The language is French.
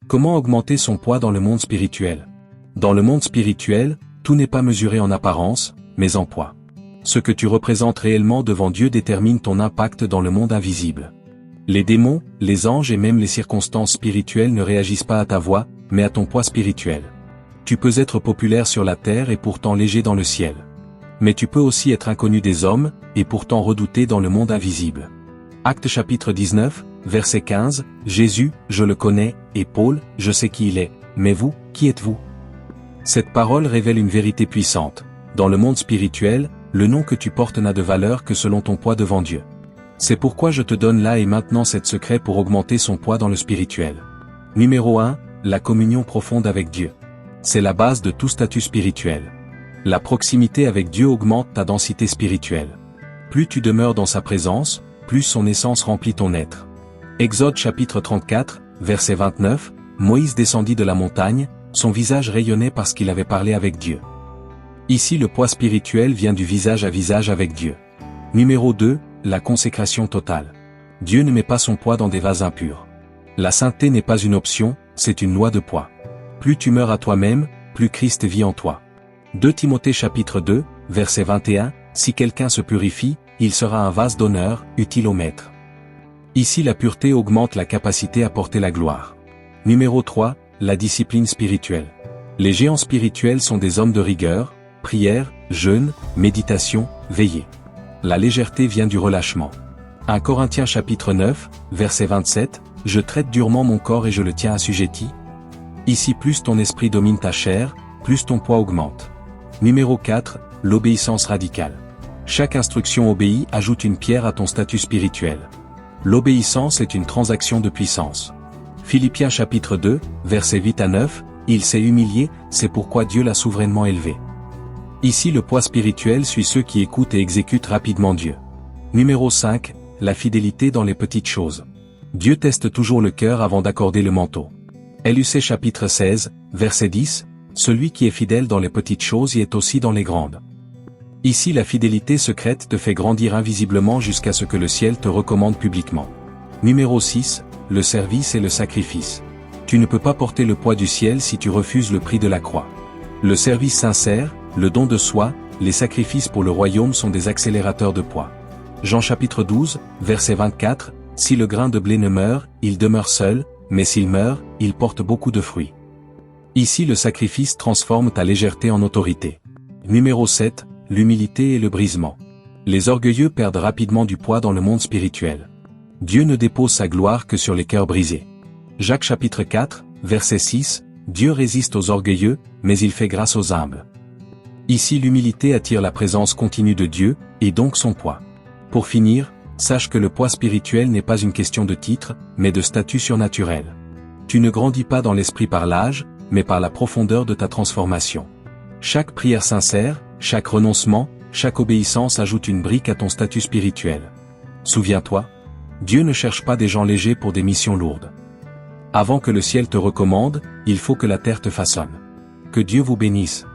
Comment augmenter son poids dans le monde spirituel? Dans le monde spirituel, tout n'est pas mesuré en apparence, mais en poids. Ce que tu représentes réellement devant Dieu détermine ton impact dans le monde invisible. Les démons, les anges et même les circonstances spirituelles ne réagissent pas à ta voix, mais à ton poids spirituel. Tu peux être populaire sur la terre et pourtant léger dans le ciel. Mais tu peux aussi être inconnu des hommes, et pourtant redouté dans le monde invisible. Actes chapitre 19, verset 15, Jésus, je le connais, et Paul, je sais qui il est, mais vous, qui êtes-vous? Cette parole révèle une vérité puissante. Dans le monde spirituel, le nom que tu portes n'a de valeur que selon ton poids devant Dieu. C'est pourquoi je te donne là et maintenant cet secret pour augmenter son poids dans le spirituel. Numéro 1, la communion profonde avec Dieu. C'est la base de tout statut spirituel. La proximité avec Dieu augmente ta densité spirituelle. Plus tu demeures dans sa présence, plus son essence remplit ton être. Exode chapitre 34, verset 29, Moïse descendit de la montagne, son visage rayonnait parce qu'il avait parlé avec Dieu. Ici le poids spirituel vient du visage à visage avec Dieu. Numéro 2, la consécration totale. Dieu ne met pas son poids dans des vases impurs. La sainteté n'est pas une option, c'est une loi de poids. Plus tu meurs à toi-même, plus Christ vit en toi. 2 Timothée chapitre 2, verset 21, si quelqu'un se purifie, il sera un vase d'honneur, utile au maître. Ici la pureté augmente la capacité à porter la gloire. Numéro 3, la discipline spirituelle. Les géants spirituels sont des hommes de rigueur, prière, jeûne, méditation, veillée. La légèreté vient du relâchement. 1 Corinthiens chapitre 9, verset 27, je traite durement mon corps et je le tiens assujetti. Ici plus ton esprit domine ta chair, plus ton poids augmente. Numéro 4, l'obéissance radicale. Chaque instruction obéie ajoute une pierre à ton statut spirituel. L'obéissance est une transaction de puissance. Philippiens chapitre 2, versets 8 à 9, il s'est humilié, c'est pourquoi Dieu l'a souverainement élevé. Ici le poids spirituel suit ceux qui écoutent et exécutent rapidement Dieu. Numéro 5, la fidélité dans les petites choses. Dieu teste toujours le cœur avant d'accorder le manteau. LUC chapitre 16, verset 10, celui qui est fidèle dans les petites choses y est aussi dans les grandes. Ici la fidélité secrète te fait grandir invisiblement jusqu'à ce que le ciel te recommande publiquement. Numéro 6, le service et le sacrifice. Tu ne peux pas porter le poids du ciel si tu refuses le prix de la croix. Le service sincère, le don de soi, les sacrifices pour le royaume sont des accélérateurs de poids. Jean chapitre 12, verset 24, si le grain de blé ne meurt, il demeure seul, mais s'il meurt, il porte beaucoup de fruits. Ici le sacrifice transforme ta légèreté en autorité. Numéro 7, l'humilité et le brisement. Les orgueilleux perdent rapidement du poids dans le monde spirituel. Dieu ne dépose sa gloire que sur les cœurs brisés. Jacques chapitre 4, verset 6, Dieu résiste aux orgueilleux, mais il fait grâce aux humbles. Ici l'humilité attire la présence continue de Dieu, et donc son poids. Pour finir, sache que le poids spirituel n'est pas une question de titre, mais de statut surnaturel. Tu ne grandis pas dans l'esprit par l'âge, mais par la profondeur de ta transformation. Chaque prière sincère, chaque renoncement, chaque obéissance ajoute une brique à ton statut spirituel. Souviens-toi, Dieu ne cherche pas des gens légers pour des missions lourdes. Avant que le ciel te recommande, il faut que la terre te façonne. Que Dieu vous bénisse.